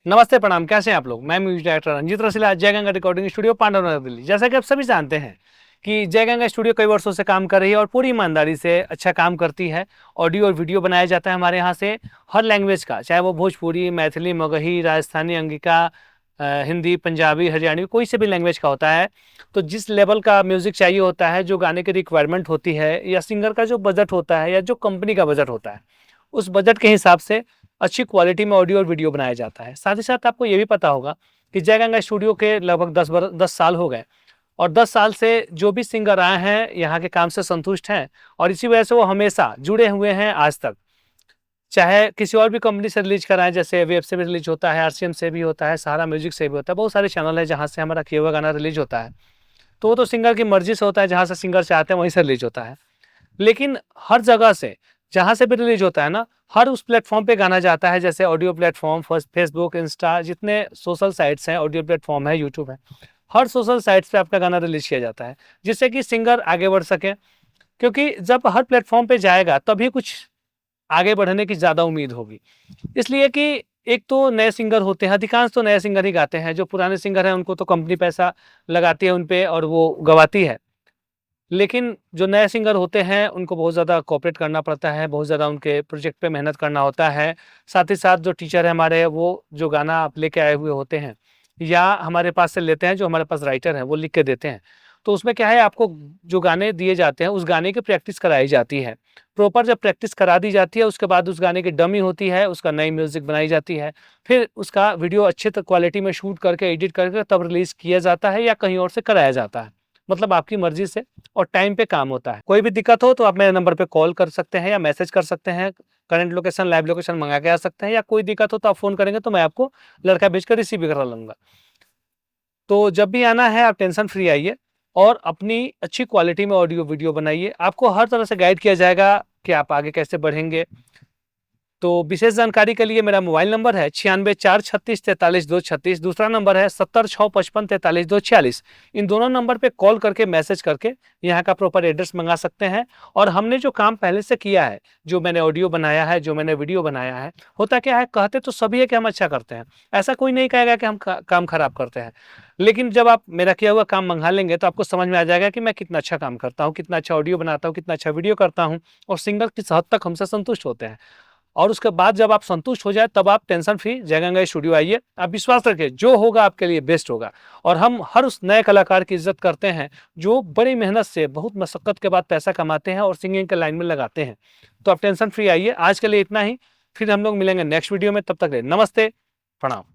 नमस्ते, प्रणाम। कैसे हैं आप लोग? मैं म्यूजिक डायरेक्टर रंजीत रसीला, जय गंगा रिकॉर्डिंग स्टूडियो, पांडव दिल्ली। जैसा कि आप सभी जानते हैं कि जय गंगा स्टूडियो कई वर्षों से काम कर रही है और पूरी ईमानदारी से अच्छा काम करती है। ऑडियो और वीडियो बनाया जाता है हमारे यहाँ से हर लैंग्वेज का, चाहे वो भोजपुरी, मैथिली, मगही, राजस्थानी, अंगिका, हिंदी, पंजाबी, हरियाणवी, कोई से भी लैंग्वेज का होता है। तो जिस लेवल का म्यूजिक चाहिए होता है, जो गाने की रिक्वायरमेंट होती है, या सिंगर का जो बजट होता है, या जो कंपनी का बजट होता है, उस बजट के हिसाब से अच्छी क्वालिटी में ऑडियो और वीडियो बनाया जाता है। साथ ही साथ आपको ये भी पता होगा कि जय गंगा स्टूडियो के लगभग 10 साल हो गए और 10 साल से जो भी सिंगर आए हैं यहाँ के काम से संतुष्ट हैं और इसी वजह से वो हमेशा जुड़े हुए हैं आज तक। चाहे किसी और भी कंपनी से रिलीज कराएं, जैसे वेब से भी रिलीज होता है, आरसीएम से भी होता है, सहारा म्यूजिक से भी होता है, बहुत सारे चैनल है जहाँ से हमारा किया हुआ गाना रिलीज होता है। तो वो तो सिंगर की मर्जी से होता है, जहाँ से सिंगर चाहते हैं वहीं से रिलीज होता है। लेकिन हर जगह से जहाँ से भी रिलीज होता है ना, हर उस प्लेटफॉर्म पे गाना जाता है, जैसे ऑडियो प्लेटफॉर्म, फेसबुक, इंस्टा, जितने सोशल साइट्स हैं, ऑडियो प्लेटफॉर्म है, यूट्यूब है, हर सोशल साइट्स पे आपका गाना रिलीज किया जाता है, जिससे कि सिंगर आगे बढ़ सके। क्योंकि जब हर प्लेटफॉर्म पे जाएगा तभी कुछ आगे बढ़ने की ज़्यादा उम्मीद होगी। इसलिए कि एक तो नए सिंगर होते हैं, अधिकांश तो नए सिंगर ही गाते हैं, जो पुराने सिंगर हैं उनको तो कंपनी पैसा लगाती है उन पे और वो गवाती है। लेकिन जो नए सिंगर होते हैं उनको बहुत ज़्यादा कोऑपरेट करना पड़ता है, बहुत ज़्यादा उनके प्रोजेक्ट पे मेहनत करना होता है। साथ ही साथ जो टीचर है हमारे, वो जो गाना आप लेके आए हुए होते हैं या हमारे पास से लेते हैं, जो हमारे पास राइटर हैं वो लिख के देते हैं। तो उसमें क्या है, आपको जो गाने दिए जाते हैं उस गाने की प्रैक्टिस कराई जाती है। प्रॉपर जब प्रैक्टिस करा दी जाती है उसके बाद उस गाने की डमी होती है, उसका नई म्यूज़िक बनाई जाती है। फिर उसका वीडियो अच्छे क्वालिटी में शूट करके, एडिट करके तब रिलीज़ किया जाता है या कहीं और से कराया जाता है। मतलब आपकी मर्ज़ी से और टाइम पे काम होता है। कोई भी दिक्कत हो तो आप मेरे नंबर पे कॉल कर सकते हैं या मैसेज कर सकते हैं। करंट लोकेशन, लाइव लोकेशन मंगा के आ सकते हैं, या कोई दिक्कत हो तो आप फ़ोन करेंगे तो मैं आपको लड़का भेज कर रिसीव भी करा लूँगा। तो जब भी आना है आप टेंशन फ्री आइए और अपनी अच्छी क्वालिटी में ऑडियो वीडियो बनाइए। आपको हर तरह से गाइड किया जाएगा कि आप आगे कैसे बढ़ेंगे। तो विशेष जानकारी के लिए मेरा मोबाइल नंबर है 96 4 36 43 2 36। दूसरा नंबर है 70 6 55 43 2 46। इन दोनों नंबर पे कॉल करके, मैसेज करके यहाँ का प्रॉपर एड्रेस मंगा सकते हैं। और हमने जो काम पहले से किया है, जो मैंने ऑडियो बनाया है, जो मैंने वीडियो बनाया है, होता क्या है, कहते तो सभी है कि हम अच्छा करते हैं। ऐसा कोई नहीं कहेगा कि हम काम खराब करते हैं। लेकिन जब आप मेरा किया हुआ काम मंगा लेंगे तो आपको समझ में आ जाएगा कि मैं कितना अच्छा काम करता हूँ, कितना अच्छा ऑडियो बनाता हूँ, कितना अच्छा वीडियो करता हूँ और सिंगर किस हद तक हमसे संतुष्ट होते हैं। और उसके बाद जब आप संतुष्ट हो जाए तब आप टेंशन फ्री जय गंगा स्टूडियो आइए। आप विश्वास रखिए, जो होगा आपके लिए बेस्ट होगा। और हम हर उस नए कलाकार की इज्जत करते हैं जो बड़ी मेहनत से, बहुत मशक्कत के बाद पैसा कमाते हैं और सिंगिंग के लाइन में लगाते हैं। तो आप टेंशन फ्री आइए। आज के लिए इतना ही, फिर हम लोग मिलेंगे नेक्स्ट वीडियो में। तब तक नमस्ते, प्रणाम।